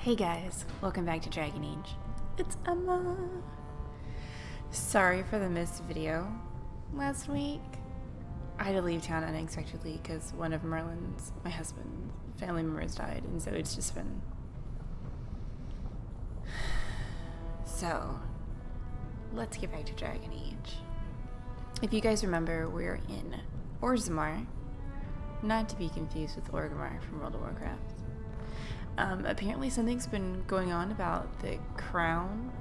Hey guys, welcome back to Dragon Age. It's Emma. Sorry for the missed video last week. I had to leave town unexpectedly because one of Merlin's, my husband, family members died, and so it's just been... So, let's get back to Dragon Age. If you guys remember, we're in Orzammar, not to be confused with Orzammar from World of Warcraft. Apparently something's been going on about the crown.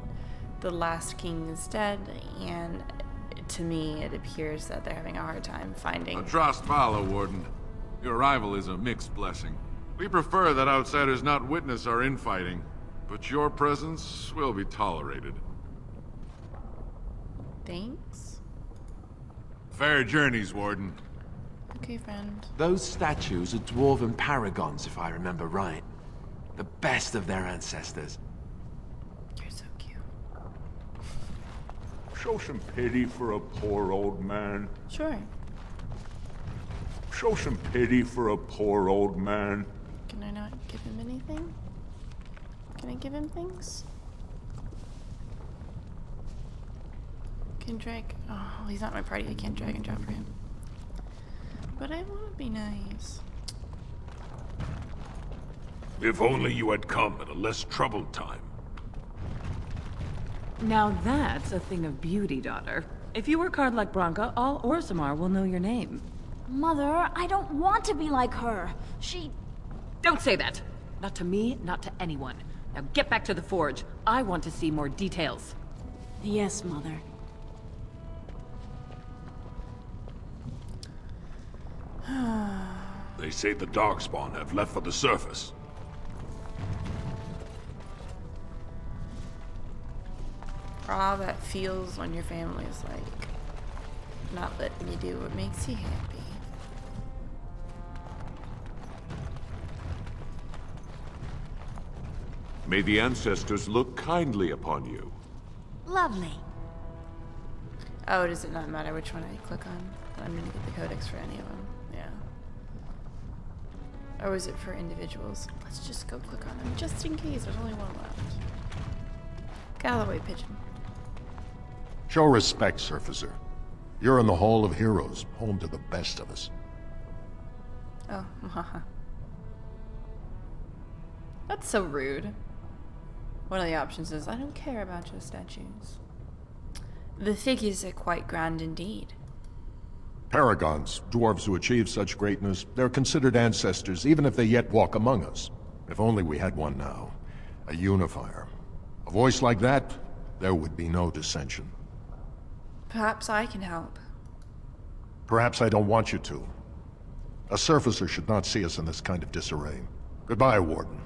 The last king is dead, and to me it appears that they're having a hard time finding... Trost follow, Warden. Your arrival is a mixed blessing. We prefer that outsiders not witness our infighting, but your presence will be tolerated. Thanks. Fair journeys, Warden. Okay, friend. Those statues are dwarven paragons, if I remember right. The best of their ancestors. You're so cute. Show some pity for a poor old man. Sure. Show some pity for a poor old man. Can I not give him anything? Can I give him things? Can drag... Oh, he's not my party. I can't drag and drop for him. But I want to be nice. If only you had come at a less troubled time. Now that's a thing of beauty, daughter. If you work hard like Branka, all Orzammar will know your name. Mother, I don't want to be like her. Don't say that! Not to me, not to anyone. Now get back to the forge. I want to see more details. Yes, Mother. They say the Darkspawn have left for the surface. All that feels when your family is like not letting you do what makes you happy. May the ancestors look kindly upon you. Lovely. Oh, does it not matter which one I click on? I'm gonna get the codex for any of them. Yeah. Or is it for individuals? Let's just go click on them just in case there's only one left. Get out of the way, pigeon. Show respect, Surfacer. You're in the Hall of Heroes, home to the best of us. Oh, haha. That's so rude. One of the options is, I don't care about your statues. The figures are quite grand indeed. Paragons, dwarves who achieve such greatness, they're considered ancestors even if they yet walk among us. If only we had one now. A unifier. A voice like that, there would be no dissension. Perhaps I can help. Perhaps I don't want you to. A surfacer should not see us in this kind of disarray. Goodbye, Warden.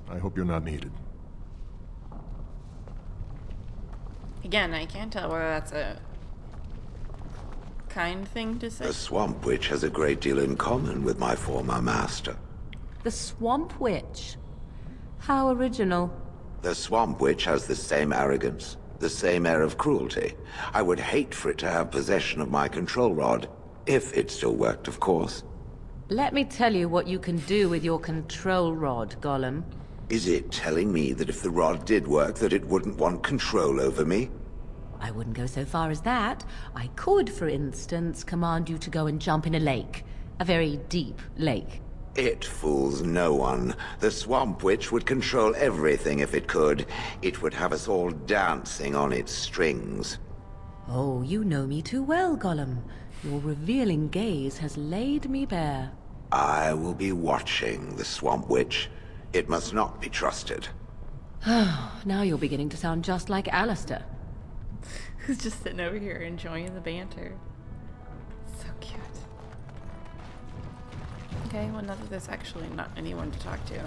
I hope you're not needed. Again, I can't tell whether that's a kind thing to say. The Swamp Witch has a great deal in common with my former master. The Swamp Witch? How original. The Swamp Witch has the same arrogance, the same air of cruelty. I would hate for it to have possession of my control rod, if it still worked, of course. Let me tell you what you can do with your control rod, Gollum. Is it telling me that if the rod did work, that it wouldn't want control over me? I wouldn't go so far as that. I could, for instance, command you to go and jump in a lake. A very deep lake. It fools no one. The Swamp Witch would control everything if it could. It would have us all dancing on its strings. Oh, you know me too well, Gollum. Your revealing gaze has laid me bare. I will be watching the Swamp Witch. It must not be trusted. Now you're beginning to sound just like Alistair. Who's just sitting over here enjoying the banter. So cute. Okay, well, now that there's actually not anyone to talk to.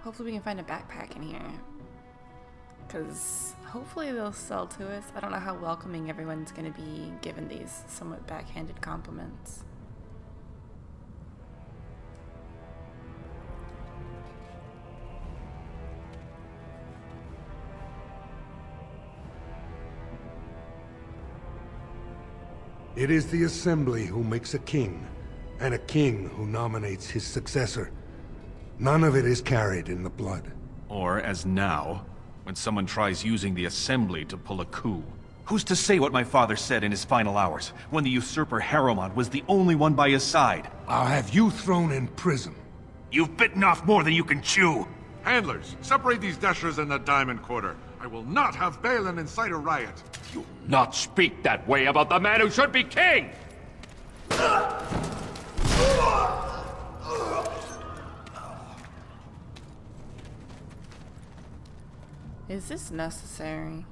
Hopefully we can find a backpack in here. Because hopefully they'll sell to us. I don't know how welcoming everyone's going to be given these somewhat backhanded compliments. It is the Assembly who makes a king. and a king who nominates his successor. None of it is carried in the blood. Or, as now, when someone tries using the Assembly to pull a coup. Who's to say what my father said in his final hours, when the usurper Harrowmont was the only one by his side? I'll have you thrown in prison. You've bitten off more than you can chew. Handlers, separate these dashers in the Diamond Quarter. I will not have Balin incite a riot. You'll not speak that way about the man who should be king! Is this necessary?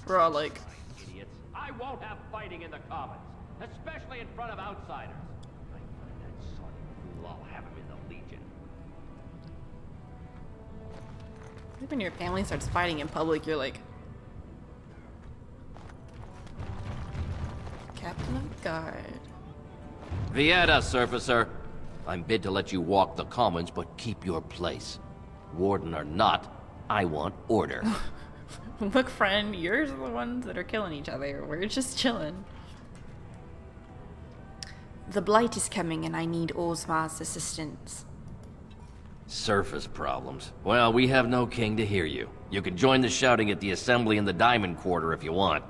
We're all like... Idiots. I won't have fighting in the Commons, especially in front of outsiders. I find that sorry fool, I'll have him in the Legion. I think when your family starts fighting in public, you're like... Captain of Guard. Vieta, Surfacer. I'm bid to let you walk the Commons, but keep your place. Warden or not, I want order. Look, friend, you're the ones that are killing each other. We're just chilling. The Blight is coming and I need Orzammar's assistance. Surface problems. Well, we have no king to hear you. You can join the shouting at the Assembly in the Diamond Quarter if you want.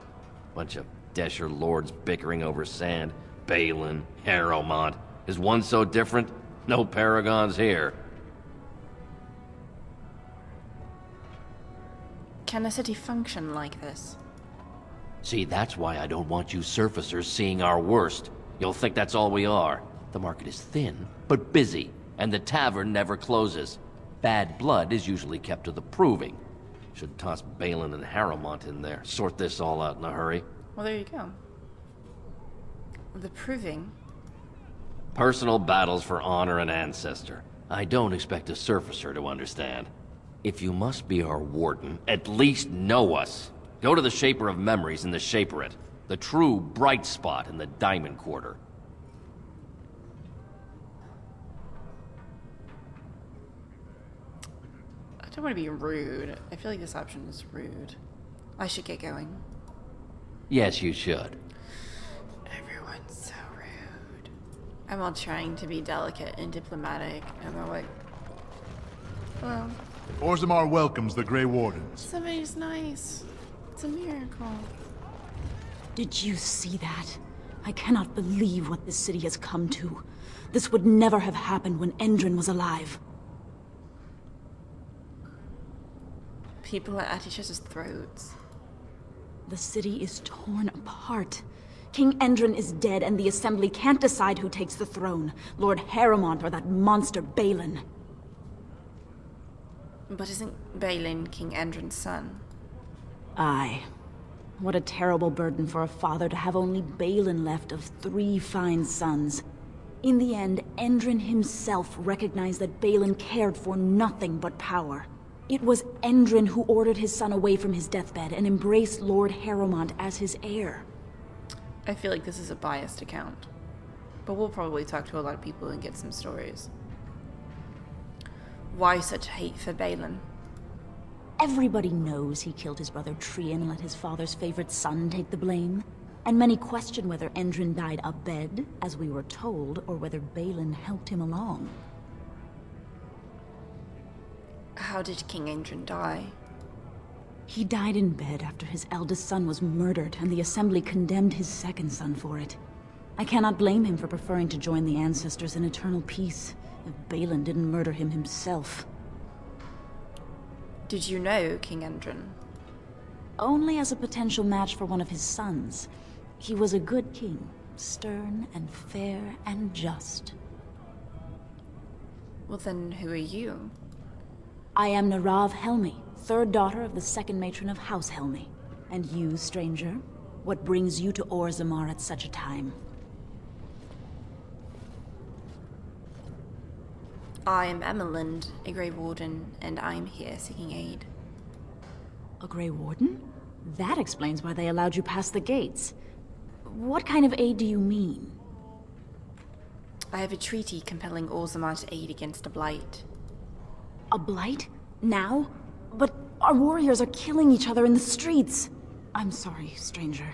Bunch of Desher lords bickering over sand. Balin, Harrowmont. Is one so different? No paragons here. Can a city function like this? See, that's why I don't want you surfacers seeing our worst. You'll think that's all we are. The market is thin, but busy, and the tavern never closes. Bad blood is usually kept to the proving. Should toss Balin and Harrowmont in there. Sort this all out in a hurry. Well, there you go. The proving. Personal battles for honor and ancestor. I don't expect a surfacer to understand. If you must be our warden, at least know us. Go to the Shaper of Memories in the Shaperate. The true bright spot in the Diamond Quarter. I don't want to be rude. I feel like this option is rude. I should get going. Yes, you should. Everyone's so rude. I'm all trying to be delicate and diplomatic, and they're like, well, Orzammar welcomes the Grey Wardens. somebody's nice. It's a miracle. Did you see that? I cannot believe what this city has come to. This would never have happened when Endrin was alive. People are at each other's throats. The city is torn apart. King Endrin is dead, and the Assembly can't decide who takes the throne. Lord Harrowmont or that monster Balin. But isn't Balin King Endrin's son? Aye. What a terrible burden for a father to have only Balin left of 3 fine sons. In the end, Endrin himself recognized that Balin cared for nothing but power. It was Endrin who ordered his son away from his deathbed and embraced Lord Harrowmont as his heir. I feel like this is a biased account. But we'll probably talk to a lot of people and get some stories. Why such hate for Balin? Everybody knows he killed his brother Trian and let his father's favorite son take the blame. And many question whether Endrin died abed, as we were told, or whether Balin helped him along. How did King Endrin die? He died in bed after his eldest son was murdered, and the Assembly condemned his second son for it. I cannot blame him for preferring to join the ancestors in eternal peace, if Balin didn't murder him himself. Did you know King Endrin? Only as a potential match for one of his sons. He was a good king, stern and fair and just. Well then, who are you? I am Narav Helmi, 3rd daughter of the 2nd matron of House Helmi. And you, stranger? What brings you to Orzammar at such a time? I am Emelind, a Grey Warden, and I am here seeking aid. A Grey Warden? That explains why they allowed you past the gates. What kind of aid do you mean? I have a treaty compelling Orzammar to aid against a blight. A blight? Now? But our warriors are killing each other in the streets. I'm sorry, stranger.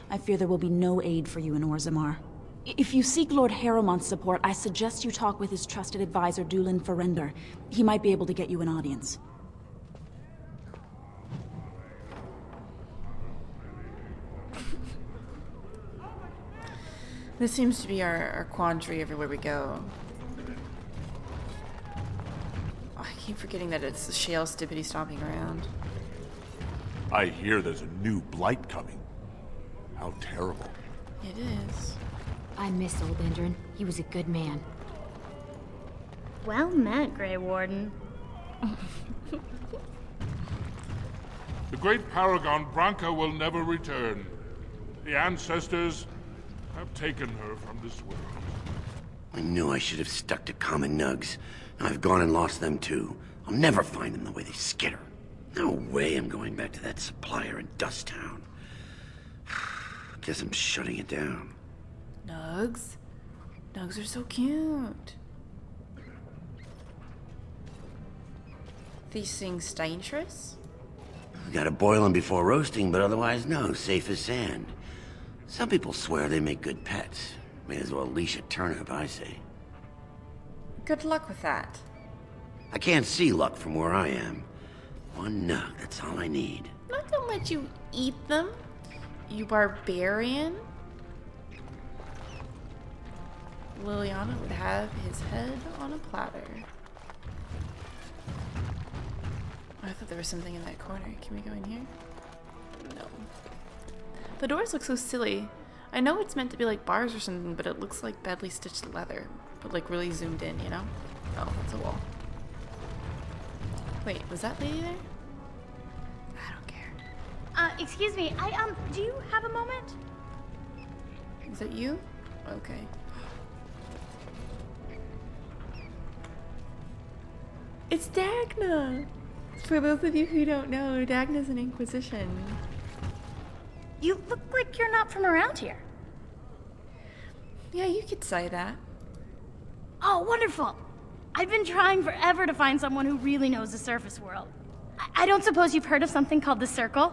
I fear there will be no aid for you in Orzammar. If you seek Lord Harrowmont's support, I suggest you talk with his trusted advisor, Dulin Ferrender. He might be able to get you an audience. This seems to be our quandary everywhere we go. Oh, I keep forgetting that it's the shale stippity stomping around. I hear there's a new blight coming. How terrible. It is. I miss old Endrin. He was a good man. Well met, Grey Warden. The great paragon Branka will never return. The ancestors have taken her from this world. I knew I should have stuck to common NUGS. Now I've gone and lost them too. I'll never find them the way they skitter. No way I'm going back to that supplier in Dust Town. Guess I'm shutting it down. Nugs? Nugs are so cute. These things dangerous? Gotta boil them before roasting, but otherwise no, safe as sand. Some people swear they make good pets. May as well leash a turnip, I say. Good luck with that. I can't see luck from where I am. One nug, that's all I need. Not gonna let you eat them, you barbarian. Liliana would have his head on a platter. I thought there was something in that corner. Can we go in here? No. The doors look so silly. I know it's meant to be like bars or something, but it looks like badly stitched leather. But like really zoomed in, you know? Oh, it's a wall. Wait, was that lady there? I don't care. Excuse me, do you have a moment? Is that you? Okay. It's Dagna! For those of you who don't know, Dagna's an Inquisition. You look like you're not from around here. Yeah, you could say that. Oh, wonderful! I've been trying forever to find someone who really knows the surface world. I don't suppose you've heard of something called the Circle?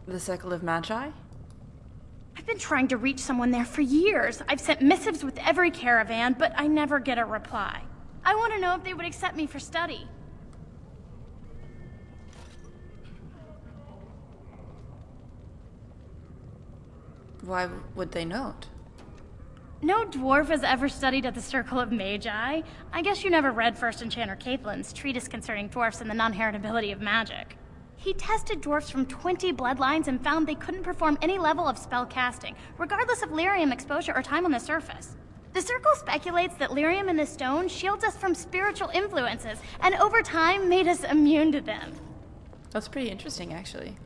The Circle of Magi? I've been trying to reach someone there for years. I've sent missives with every caravan, but I never get a reply. I want to know if they would accept me for study. Why would they not? No dwarf has ever studied at the Circle of Magi. I guess you never read First Enchanter Caitlin's treatise concerning dwarfs and the non-heritability of magic. He tested dwarfs from 20 bloodlines and found they couldn't perform any level of spell casting, regardless of lyrium exposure or time on the surface. The Circle speculates that lyrium in the stone shields us from spiritual influences, and over time made us immune to them. That's pretty interesting, actually.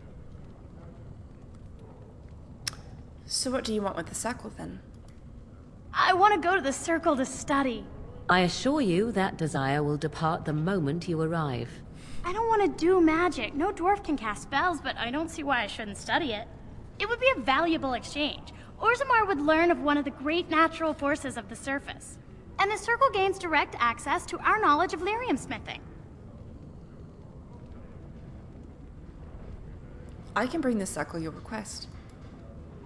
So what do you want with the Circle, then? I want to go to the Circle to study. I assure you that desire will depart the moment you arrive. I don't want to do magic. No dwarf can cast spells, but I don't see why I shouldn't study it. It would be a valuable exchange. Orzammar would learn of one of the great natural forces of the surface. And the Circle gains direct access to our knowledge of lyrium smithing. I can bring the Circle your request.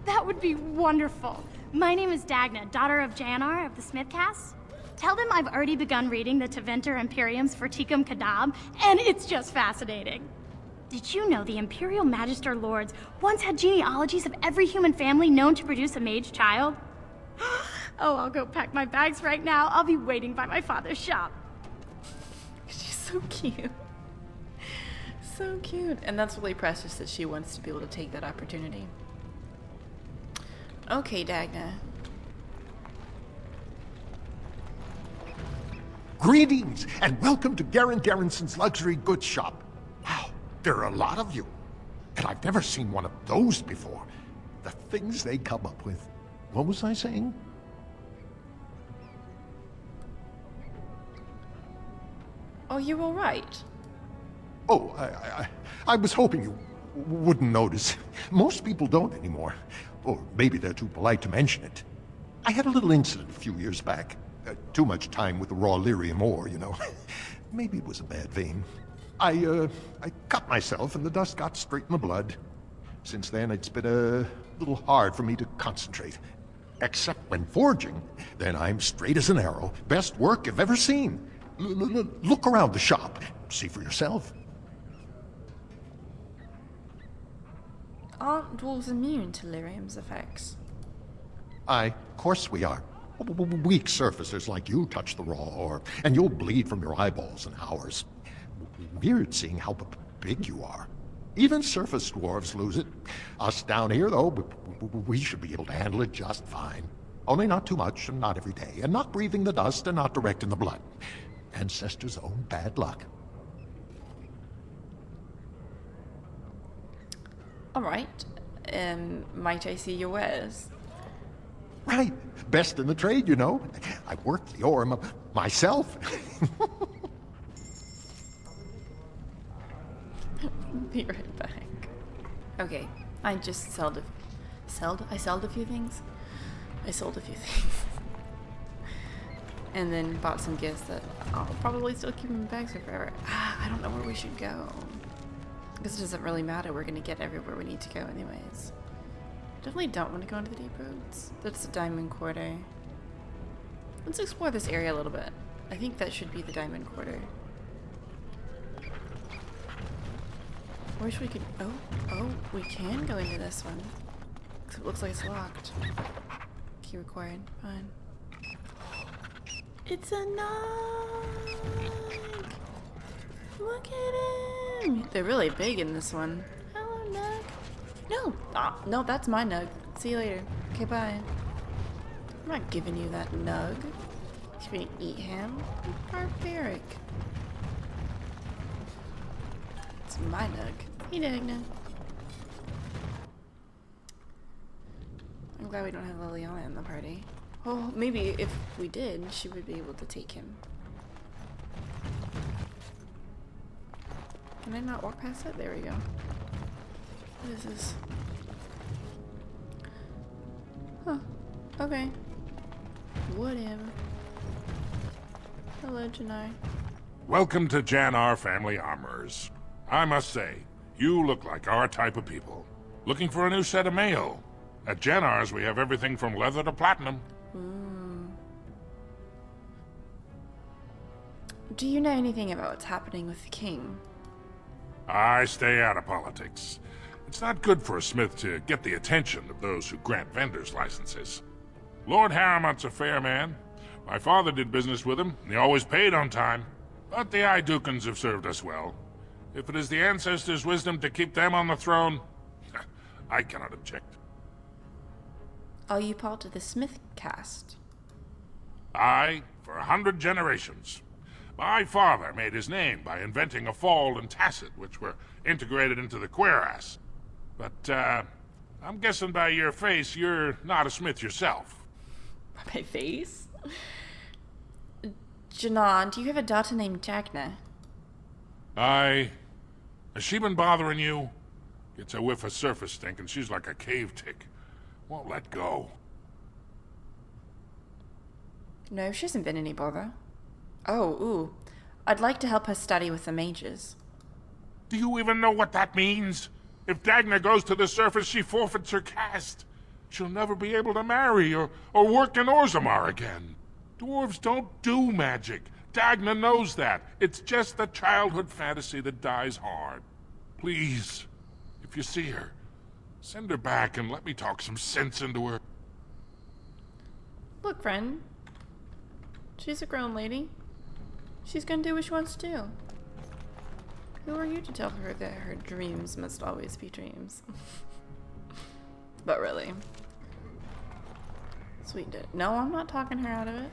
That would be wonderful. My name is Dagna, daughter of Janar of the Smithcast. Tell them I've already begun reading the Teventer Imperium's Verticum Kadab, and it's just fascinating. Did you know the Imperial Magister Lords once had genealogies of every human family known to produce a mage child? Oh, I'll go pack my bags right now. I'll be waiting by my father's shop. She's so cute. So cute. And that's really precious that she wants to be able to take that opportunity. Okay, Dagna. Greetings, and welcome to Garen Garrison's luxury goods shop. Wow, there are a lot of you. And I've never seen one of those before. The things they come up with. What was I saying? Oh, you're all right. Oh, I was hoping you wouldn't notice. Most people don't anymore. Or maybe they're too polite to mention it. I had a little incident a few years back. Too much time with the raw lyrium ore, you know. Maybe it was a bad vein. I cut myself and the dust got straight in the blood. Since then, it's been a little hard for me to concentrate. Except when forging, then I'm straight as an arrow. Best work I've ever seen. Look around the shop. See for yourself. Aren't dwarves immune to lyrium's effects? Of course we are. Weak surfacers like you touch the raw ore, and you'll bleed from your eyeballs in hours. Weird seeing how big you are. Even surface dwarves lose it. Us down here, though, we should be able to handle it just fine. Only not too much, and not every day, and not breathing the dust, and not direct in the blood. Ancestors' own bad luck. Alright. Might I see your wares? Right. Best in the trade, you know. I work the ore myself. Be right back. Okay, I just sold a few things. I sold a few things. And then bought some gifts that I'll probably still keep in bags for forever. I don't know where we should go. Because it doesn't really matter, we're gonna get everywhere we need to go anyways. Definitely don't want to go into the deep roads. That's the diamond quarter. Let's explore this area a little bit. I think that should be the diamond quarter. I wish we could, oh, we can go into this one. Because it looks like it's locked. Key required, fine. It's a Nug! Look at him! They're really big in this one. Hello, Nug. No! No, that's my Nug. See you later. Okay, bye. I'm not giving you that Nug. You gonna eat him? Barbaric. It's my Nug. Hey, Dagna. I'm glad we don't have Liliana in the party. Oh, maybe if we did, she would be able to take him. Can I not walk past it? There we go. What is this? Huh. Okay. Whatever. Hello, Janai. Welcome to Jannar Family Armors. I must say, you look like our type of people. Looking for a new set of mail. At Jannar's, we have everything from leather to platinum. Do you know anything about what's happening with the king? I stay out of politics. It's not good for a smith to get the attention of those who grant vendors licenses. Lord Harrowmont's a fair man. My father did business with him, and he always paid on time. But the Idukans have served us well. If it is the ancestors' wisdom to keep them on the throne, I cannot object. Are you part of the Smith caste? Aye, for 100 generations. My father made his name by inventing a fall and tacit, which were integrated into the cuirass. But, I'm guessing by your face, you're not a smith yourself. By my face? Janan, do you have a daughter named Dagna? Aye. Has she been bothering you? Gets a whiff of surface stink and she's like a cave tick. Won't let go. No, she hasn't been any bother. Oh, ooh. I'd like to help her study with the mages. Do you even know what that means? If Dagna goes to the surface, she forfeits her caste. She'll never be able to marry or work in Orzammar again. Dwarves don't do magic. Dagna knows that. It's just a childhood fantasy that dies hard. Please, if you see her, send her back and let me talk some sense into her. Look, friend. She's a grown lady. She's gonna do what she wants to do. Who are you to tell her that her dreams must always be dreams? But really. Sweet dude. No, I'm not talking her out of it.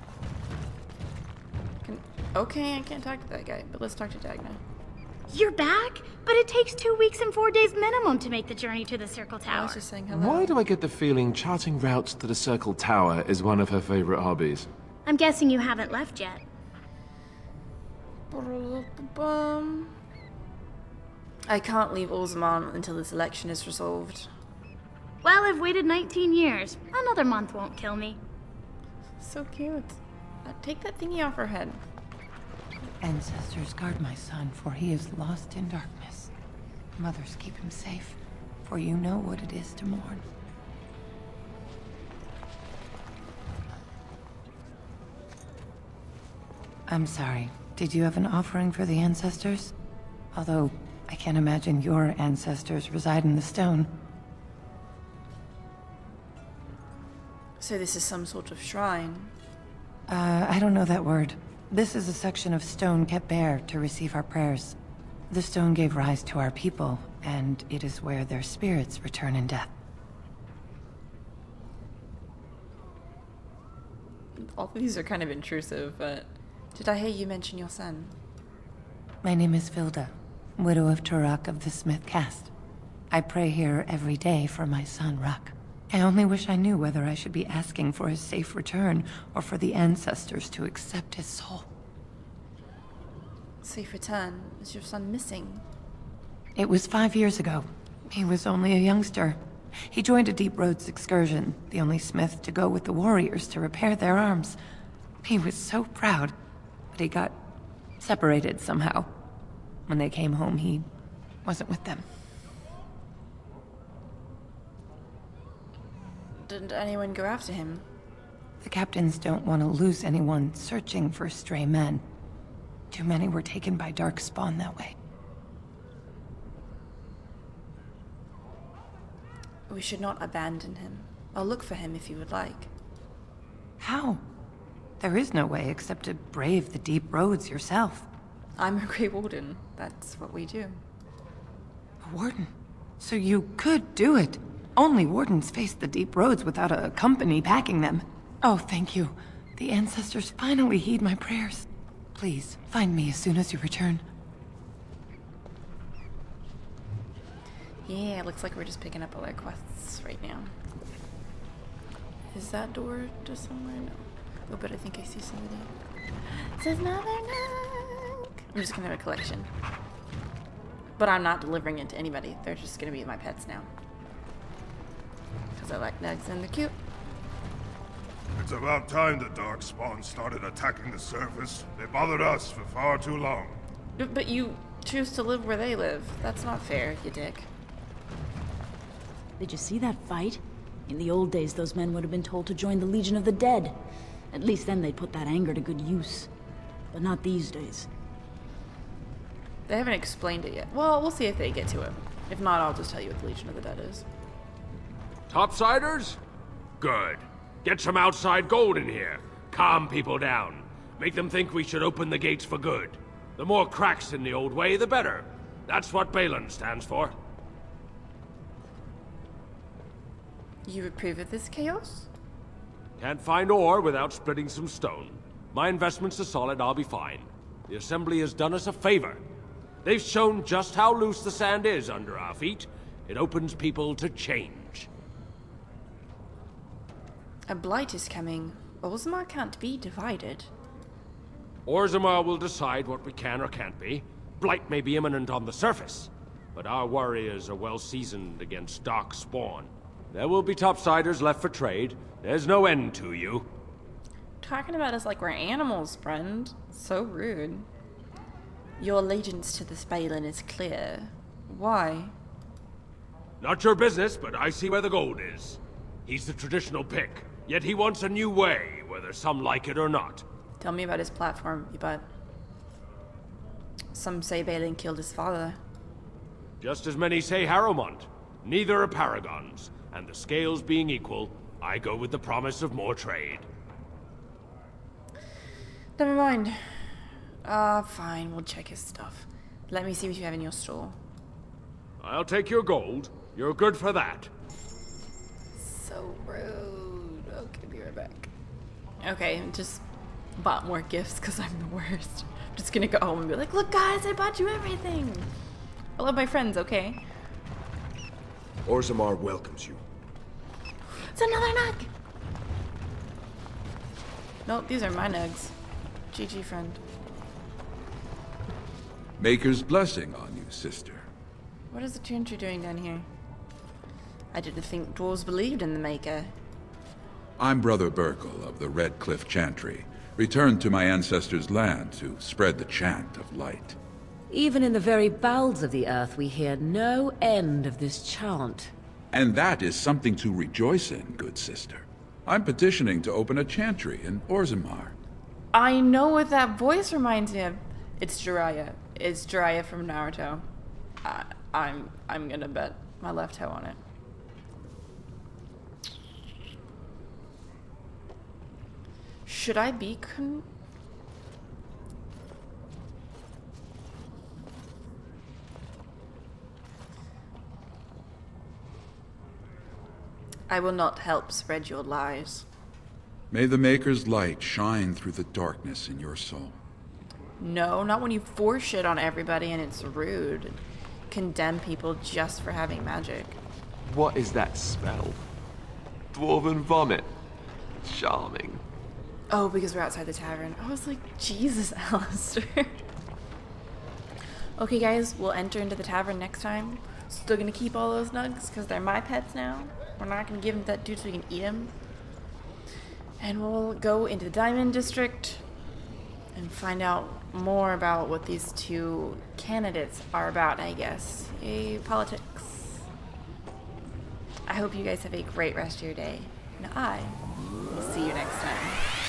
Okay, I can't talk to that guy, but let's talk to Dagna. You're back? But it takes 2 weeks and 4 days minimum to make the journey to the Circle Tower. I was just saying hello. Why do I get the feeling charting routes to the Circle Tower is one of her favorite hobbies? I'm guessing you haven't left yet. I can't leave Orzammar until this election is resolved. Well, I've waited 19 years. Another month won't kill me. So cute. Take that thingy off her head. Ancestors, guard my son, for he is lost in darkness. Mothers, keep him safe, for you know what it is to mourn. I'm sorry. Did you have an offering for the ancestors? Although, I can't imagine your ancestors reside in the stone. So this is some sort of shrine. I don't know that word. This is a section of stone kept bare to receive our prayers. The stone gave rise to our people, and it is where their spirits return in death. All of these are kind of intrusive, but... Did I hear you mention your son? My name is Vilda, widow of Turok of the Smith caste. I pray here every day for my son, Ruck. I only wish I knew whether I should be asking for his safe return, or for the ancestors to accept his soul. Safe return? Is your son missing? It was 5 years ago. He was only a youngster. He joined a Deep Roads excursion, the only smith to go with the warriors to repair their arms. He was so proud, but he got separated somehow. When they came home, he wasn't with them. Didn't anyone go after him? The captains don't want to lose anyone searching for stray men. Too many were taken by dark spawn that way. We should not abandon him. I'll look for him if you would like. How? There is no way except to brave the deep roads yourself. I'm a Grey Warden. That's what we do. A warden? So you could do it. Only wardens face the deep roads without a company packing them. Oh, thank you. The ancestors finally heed my prayers. Please, find me as soon as you return. Yeah, it looks like we're just picking up all our quests right now. Is that door to somewhere? No. Oh, but I think I see somebody. It says another NUG. I'm just gonna have a collection. But I'm not delivering it to anybody. They're just gonna be my pets now. Because I like NUGs and they're cute. It's about time the dark spawn started attacking the surface. They bothered us for far too long. But you choose to live where they live. That's not fair, you dick. Did you see that fight? In the old days, those men would have been told to join the Legion of the Dead. At least then they'd put that anger to good use. But not these days. They haven't explained it yet. Well, we'll see if they get to it. If not, I'll just tell you what the Legion of the Dead is. Topsiders? Good. Get some outside gold in here. Calm people down. Make them think we should open the gates for good. The more cracks in the old way, the better. That's what Balin stands for. You approve of this chaos? Can't find ore without splitting some stone. My investments are solid, I'll be fine. The Assembly has done us a favor. They've shown just how loose the sand is under our feet. It opens people to change. A blight is coming. Orzammar can't be divided. Orzammar will decide what we can or can't be. Blight may be imminent on the surface, but our warriors are well seasoned against dark spawn. There will be topsiders left for trade. There's no end to you. Talking about us like we're animals, friend. So rude. Your allegiance to this Balin is clear. Why? Not your business, but I see where the gold is. He's the traditional pick, yet he wants a new way, whether some like it or not. Tell me about his platform, you butt. Some say Balin killed his father. Just as many say Harrowmont. Neither are paragons, and the scales being equal, I go with the promise of more trade. Never mind. Fine, we'll check his stuff. Let me see what you have in your store. I'll take your gold. You're good for that. So rude. Okay, be right back. Okay, just bought more gifts because I'm the worst. I'm just gonna go home and be like, look guys, I bought you everything. I love my friends, okay? Orzammar welcomes you. It's another NUG! Nope, these are my NUGs. GG, friend. Maker's blessing on you, sister. What is the Chantry doing down here? I didn't think dwarves believed in the Maker. I'm Brother Burkle of the Red Cliff Chantry, returned to my ancestors' land to spread the chant of light. Even in the very bowels of the earth, we hear no end of this chant. And that is something to rejoice in, good sister. I'm petitioning to open a chantry in Orzammar. I know what that voice reminds me of. It's Jiraiya. It's Jiraiya from Naruto. I'm gonna bet my left toe on it. Should I be I will not help spread your lies. May the Maker's light shine through the darkness in your soul. No, not when you force shit on everybody and it's rude. Condemn people just for having magic. What is that smell? Dwarven vomit. Charming. Oh, because we're outside the tavern. I was like, Jesus, Alistair. Okay, guys, we'll enter into the tavern next time. Still gonna keep all those nugs because they're my pets now. We're not gonna give them to that dude so we can eat them. And we'll go into the Diamond District and find out more about what these two candidates are about, I guess. Yay, politics. I hope you guys have a great rest of your day. And I will see you next time.